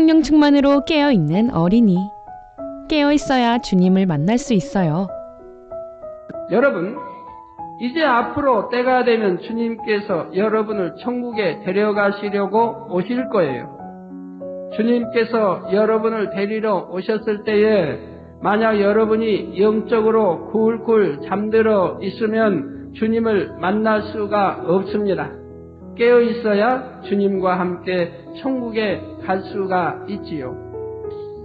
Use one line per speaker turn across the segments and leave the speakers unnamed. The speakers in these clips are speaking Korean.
성령 충만으로 깨어있는 어린이. 깨어있어야 주님을 만날 수 있어요.
여러분, 이제 앞으로 때가 되면 주님께서 여러분을 천국에 데려가시려고 오실 거예요. 주님께서 여러분을 데리러 오셨을 때에 만약 여러분이 영적으로 굴굴 잠들어 있으면 주님을 만날 수가 없습니다. 깨어 있어야 주님과 함께 천국에 갈 수가 있지요.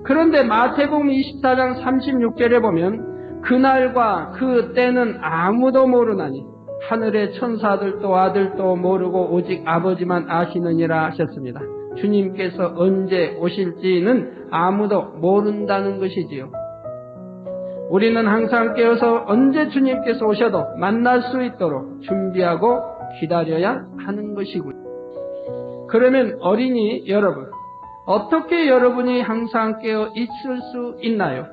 그런데 마태복음 24장 36절에 보면 그날과 그 때는 아무도 모르나니 하늘의 천사들도 아들도 모르고 오직 아버지만 아시느니라 하셨습니다. 주님께서 언제 오실지는 아무도 모른다는 것이지요. 우리는 항상 깨어서 언제 주님께서 오셔도 만날 수 있도록 준비하고 기다려야 하는 것이고요. 그러면 어린이 여러분, 어떻게 여러분이 항상 깨어 있을 수 있나요?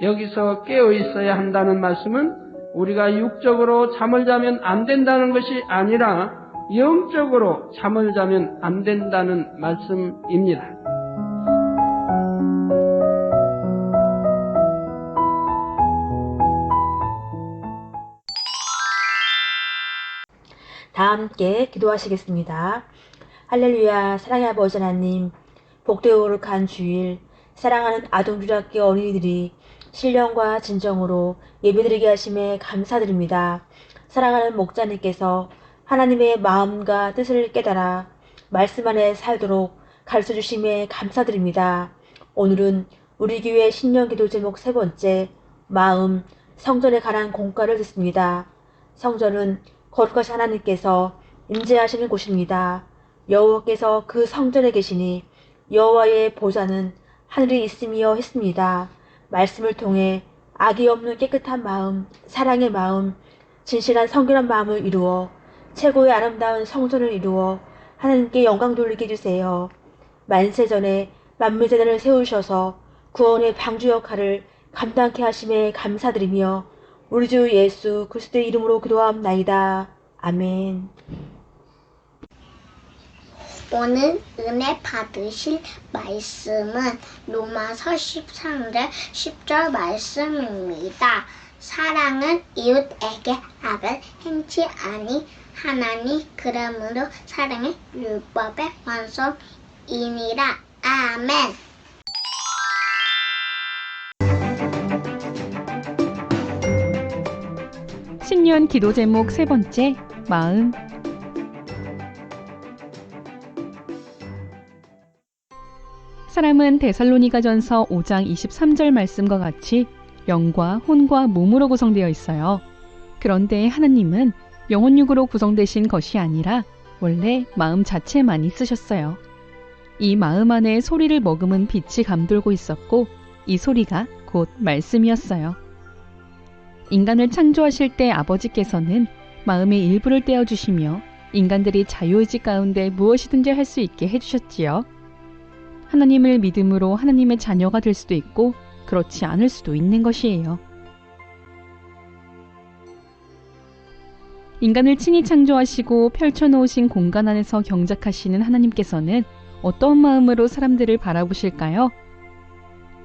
여기서 깨어 있어야 한다는 말씀은 우리가 육적으로 잠을 자면 안 된다는 것이 아니라 영적으로 잠을 자면 안 된다는 말씀입니다.
다 함께 기도하시겠습니다. 할렐루야. 사랑의 아버지 하나님, 복되고 거룩한 주일, 사랑하는 아동주일학교 어린이들이 신령과 진정으로 예배드리게 하심에 감사드립니다. 사랑하는 목자님께서 하나님의 마음과 뜻을 깨달아 말씀 안에 살도록 가르쳐주심에 감사드립니다. 오늘은 우리 교회 신년기도 제목 3번째, 마음, 성전에 관한 공과를 듣습니다. 성전은 거룩하신 하나님께서 임재하시는 곳입니다. 여호와께서 그 성전에 계시니 여호와의 보좌는 하늘에 있으며 했습니다. 말씀을 통해 악이 없는 깨끗한 마음, 사랑의 마음, 진실한 성결한 마음을 이루어 최고의 아름다운 성전을 이루어 하나님께 영광 돌리게 해주세요. 만세전에 만물재단을 세우셔서 구원의 방주 역할을 감당케 하심에 감사드리며 우리 주 예수 그리스도의 이름으로 기도하옵나이다. 아멘.
오늘 은혜 받으실 말씀은 로마서 13장 10절 말씀입니다. 사랑은 이웃에게 악을 행치 아니하나니 그러므로 사랑은 율법의 완성이니라. 아멘.
신년 기도 제목 3번째, 마음. 사람은 데살로니가전서 5장 23절 말씀과 같이 영과 혼과 몸으로 구성되어 있어요. 그런데 하나님은 영혼육으로 구성되신 것이 아니라 원래 마음 자체만 있으셨어요. 이 마음 안에 소리를 머금은 빛이 감돌고 있었고 이 소리가 곧 말씀이었어요. 인간을 창조하실 때 아버지께서는 마음의 일부를 떼어주시며 인간들이 자유의지 가운데 무엇이든지 할 수 있게 해주셨지요. 하나님을 믿음으로 하나님의 자녀가 될 수도 있고 그렇지 않을 수도 있는 것이에요. 인간을 친히 창조하시고 펼쳐놓으신 공간 안에서 경작하시는 하나님께서는 어떤 마음으로 사람들을 바라보실까요?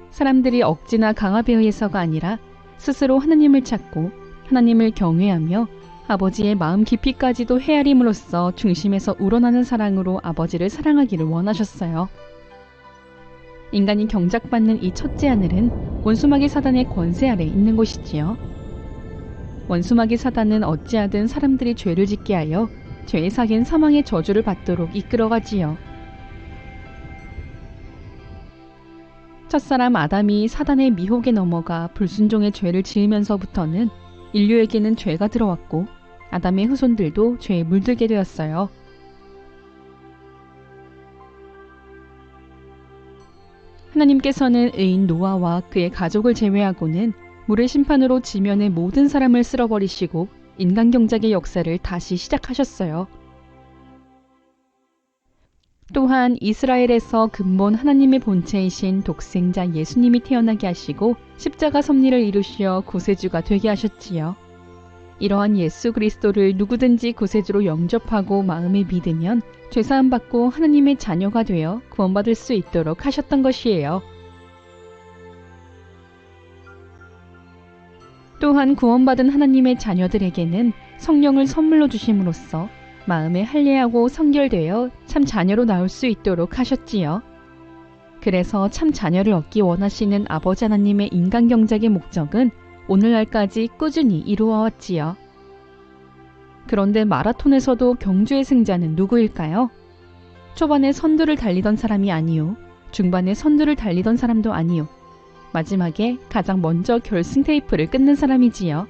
사람들이 억지나 강압에 의해서가 아니라 스스로 하나님을 찾고 하나님을 경외하며 아버지의 마음 깊이까지도 헤아림으로써 중심에서 우러나는 사랑으로 아버지를 사랑하기를 원하셨어요. 인간이 경작받는 이 첫째 하늘은 원수마귀 사단의 권세 아래 있는 곳이지요. 원수마귀 사단은 어찌하든 사람들이 죄를 짓게 하여 죄의 사기인 사망의 저주를 받도록 이끌어가지요. 첫사람 아담이 사단의 미혹에 넘어가 불순종의 죄를 지으면서부터는 인류에게는 죄가 들어왔고 아담의 후손들도 죄에 물들게 되었어요. 하나님께서는 의인 노아와 그의 가족을 제외하고는 물의 심판으로 지면의 모든 사람을 쓸어버리시고 인간 경작의 역사를 다시 시작하셨어요. 또한 이스라엘에서 근본 하나님의 본체이신 독생자 예수님이 태어나게 하시고 십자가 섭리를 이루시어 구세주가 되게 하셨지요. 이러한 예수 그리스도를 누구든지 구세주로 영접하고 마음에 믿으면 죄사함 받고 하나님의 자녀가 되어 구원받을 수 있도록 하셨던 것이에요. 또한 구원받은 하나님의 자녀들에게는 성령을 선물로 주심으로써 마음에 할례하고 성결되어 참 자녀로 나올 수 있도록 하셨지요. 그래서 참 자녀를 얻기 원하시는 아버지 하나님의 인간 경작의 목적은 오늘날까지 꾸준히 이루어왔지요. 그런데 마라톤에서도 경주의 승자는 누구일까요? 초반에 선두를 달리던 사람이 아니요. 중반에 선두를 달리던 사람도 아니요. 마지막에 가장 먼저 결승 테이프를 끊는 사람이지요.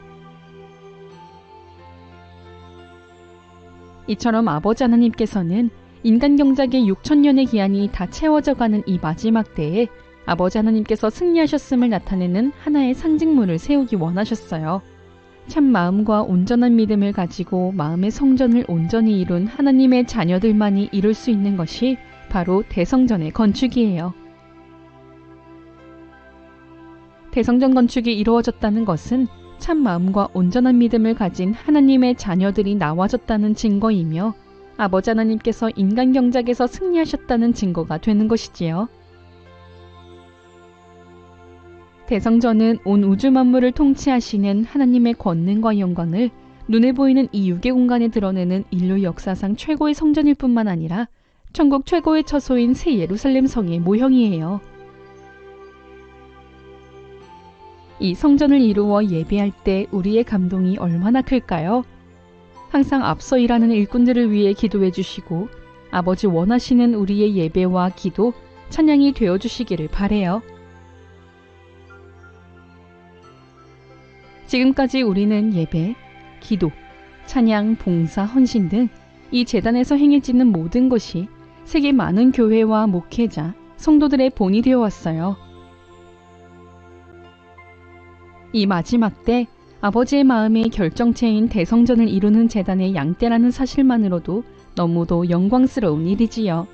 이처럼 아버지 하나님께서는 인간 경작의 6천년의 기한이 다 채워져가는 이 마지막 때에 아버지 하나님께서 승리하셨음을 나타내는 하나의 상징물을 세우기 원하셨어요. 참 마음과 온전한 믿음을 가지고 마음의 성전을 온전히 이룬 하나님의 자녀들만이 이룰 수 있는 것이 바로 대성전의 건축이에요. 대성전 건축이 이루어졌다는 것은 참 마음과 온전한 믿음을 가진 하나님의 자녀들이 나와졌다는 증거이며 아버지 하나님께서 인간 경작에서 승리하셨다는 증거가 되는 것이지요. 대성전은 온 우주 만물을 통치하시는 하나님의 권능과 영광을 눈에 보이는 이 유괴 공간에 드러내는 인류 역사상 최고의 성전일 뿐만 아니라 천국 최고의 처소인 새 예루살렘 성의 모형이에요. 이 성전을 이루어 예배할 때 우리의 감동이 얼마나 클까요? 항상 앞서 일하는 일꾼들을 위해 기도해 주시고 아버지 원하시는 우리의 예배와 기도, 찬양이 되어 주시기를 바라요. 지금까지 우리는 예배, 기도, 찬양, 봉사, 헌신 등 이 제단에서 행해지는 모든 것이 세계 많은 교회와 목회자, 성도들의 본이 되어 왔어요. 이 마지막 때 아버지의 마음의 결정체인 대성전을 이루는 제단의 양떼라는 사실만으로도 너무도 영광스러운 일이지요.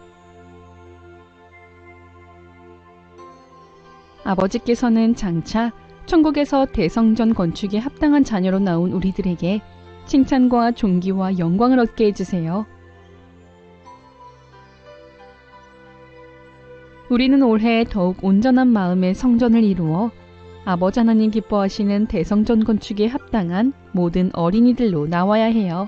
아버지께서는 장차 천국에서 대성전 건축에 합당한 자녀로 나온 우리들에게 칭찬과 존귀와 영광을 얻게 해주세요. 우리는 올해 더욱 온전한 마음의 성전을 이루어 아버지 하나님 기뻐하시는 대성전 건축에 합당한 모든 어린이들로 나와야 해요.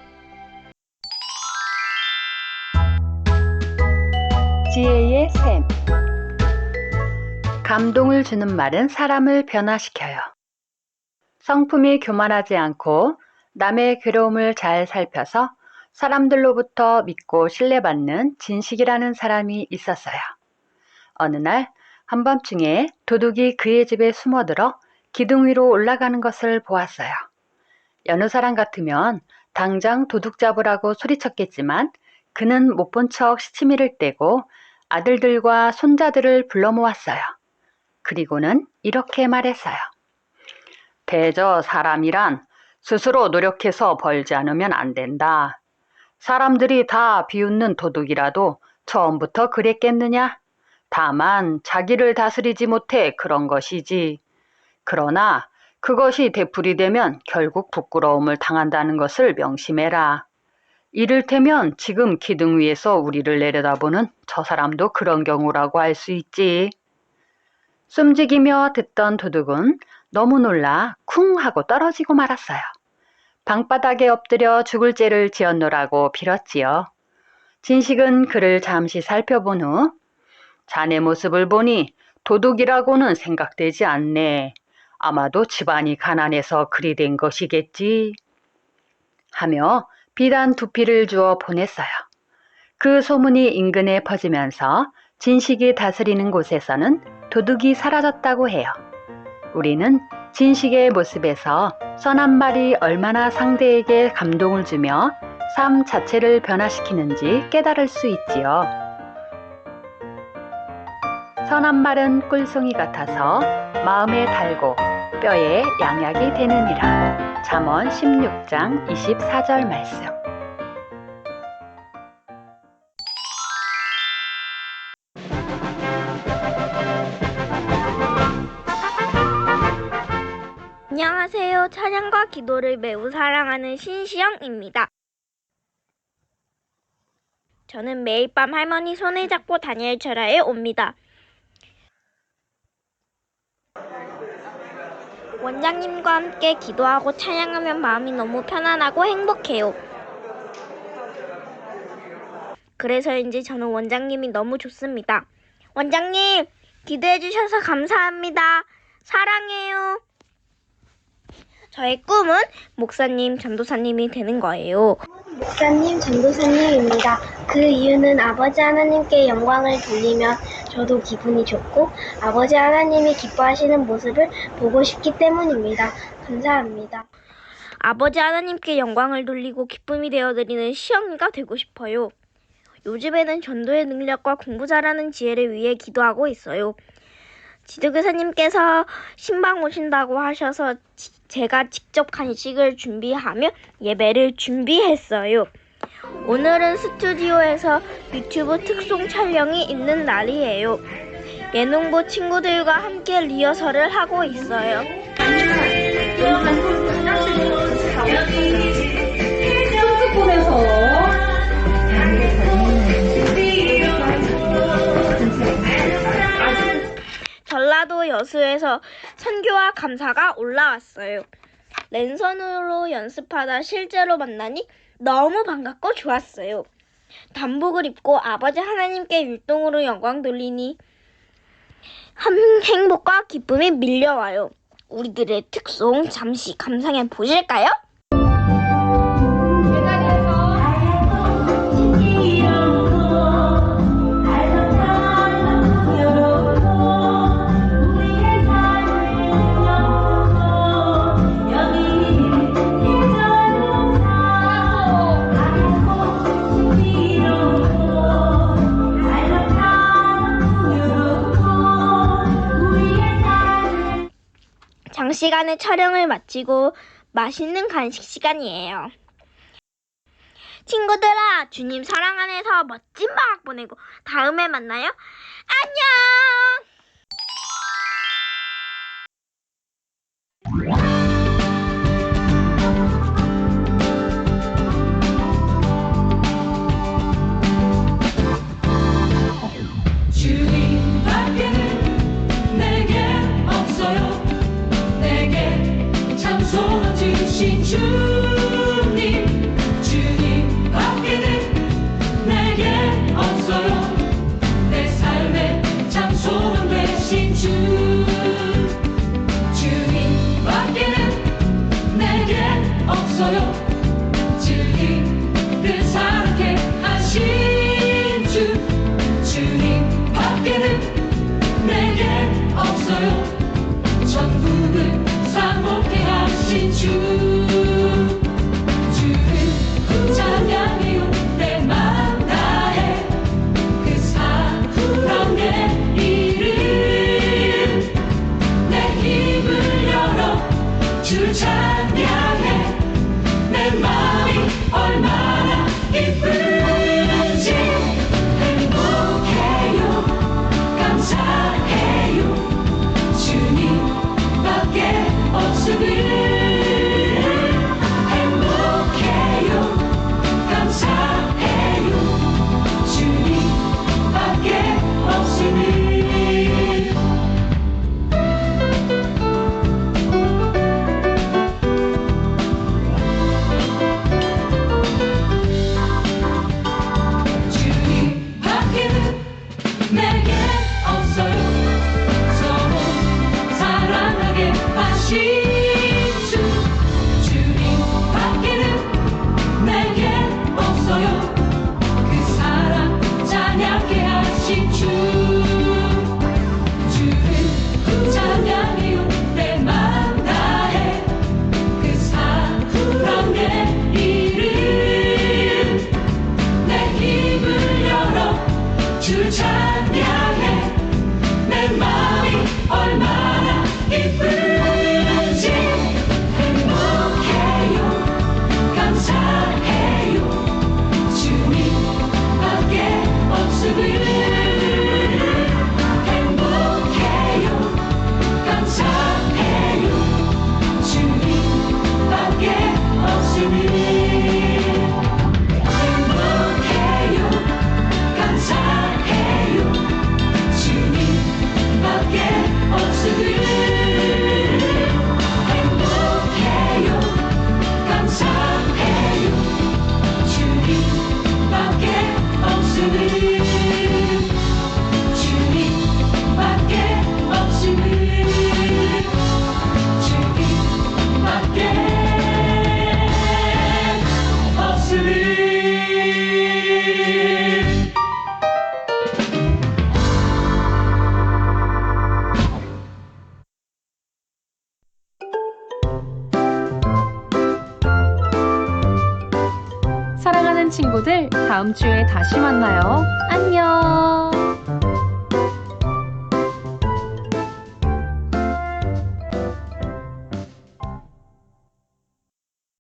지혜의 샘. 감동을 주는 말은 사람을 변화시켜요. 성품이 교만하지 않고 남의 괴로움을 잘 살펴서 사람들로부터 믿고 신뢰받는 진식이라는 사람이 있었어요. 어느 날 한밤중에 도둑이 그의 집에 숨어들어 기둥 위로 올라가는 것을 보았어요. 여느 사람 같으면 당장 도둑 잡으라고 소리쳤겠지만 그는 못 본 척 시치미를 떼고 아들들과 손자들을 불러 모았어요. 그리고는 이렇게 말했어요. 대저 사람이란 스스로 노력해서 벌지 않으면 안 된다. 사람들이 다 비웃는 도둑이라도 처음부터 그랬겠느냐? 다만 자기를 다스리지 못해 그런 것이지. 그러나 그것이 되풀이되면 결국 부끄러움을 당한다는 것을 명심해라. 이를테면 지금 기둥 위에서 우리를 내려다보는 저 사람도 그런 경우라고 할 수 있지. 숨지기며 듣던 도둑은 너무 놀라 쿵 하고 떨어지고 말았어요. 방바닥에 엎드려 죽을 죄를 지었노라고 빌었지요. 진식은 그를 잠시 살펴본 후 자네 모습을 보니 도둑이라고는 생각되지 않네. 아마도 집안이 가난해서 그리 된 것이겠지. 하며 비단 2피를 주어 보냈어요. 그 소문이 인근에 퍼지면서 진식이 다스리는 곳에서는 도둑이 사라졌다고 해요. 우리는 진식의 모습에서 선한 말이 얼마나 상대에게 감동을 주며 삶 자체를 변화시키는지 깨달을 수 있지요. 선한 말은 꿀송이 같아서 마음에 달고 뼈에 양약이 되느니라. 잠언 16장 24절 말씀.
안녕하세요. 찬양과 기도를 매우 사랑하는 신시영입니다. 저는 매일 밤 할머니 손을 잡고 다니엘 철야에 옵니다. 원장님과 함께 기도하고 찬양하면 마음이 너무 편안하고 행복해요. 그래서인지 저는 원장님이 너무 좋습니다. 원장님, 기도해 주셔서 감사합니다. 사랑해요. 저의 꿈은 목사님, 전도사님이 되는 거예요.
목사님, 전도사님입니다. 그 이유는 아버지 하나님께 영광을 돌리면 저도 기분이 좋고 아버지 하나님이 기뻐하시는 모습을 보고 싶기 때문입니다. 감사합니다.
아버지 하나님께 영광을 돌리고 기쁨이 되어드리는 시영이가 되고 싶어요. 요즘에는 전도의 능력과 공부 잘하는 지혜를 위해 기도하고 있어요. 지도교사님께서 신방 오신다고 하셔서 제가 직접 간식을 준비하며 예배를 준비했어요. 오늘은 스튜디오에서 유튜브 특송 촬영이 있는 날이에요. 예능부 친구들과 함께 리허설을 하고 있어요. 전라도 여수에서 선교와 감사가 올라왔어요. 랜선으로 연습하다 실제로 만나니 너무 반갑고 좋았어요. 단복을 입고 아버지 하나님께 율동으로 영광 돌리니 행복과 기쁨이 밀려와요. 우리들의 특송 잠시 감상해 보실까요? 장시간의 촬영을 마치고 맛있는 간식 시간이에요. 친구들아, 주님 사랑 안에서 멋진 방학 보내고 다음에 만나요. 안녕!
주님 밖에는 내게 없어요. 내게 장소 주신 주님, 주님 밖에는 내게 없어요. 내 삶의 장소 되신 주, 주님 밖에는 내게 없어요. 주님을 사랑케 하신 주, 주님 밖에는 내게 없어요. 천국을 사모케 하신 주, 주를 찬양해요. 내 맘 다해 그 사랑의 이름, 내 힘을 열어 주를 찬양해. 내 마음이 얼마나 기쁜지 행복해요. 감사해요. 주님 밖에 없음을
다음 주에 다시 만나요. 안녕!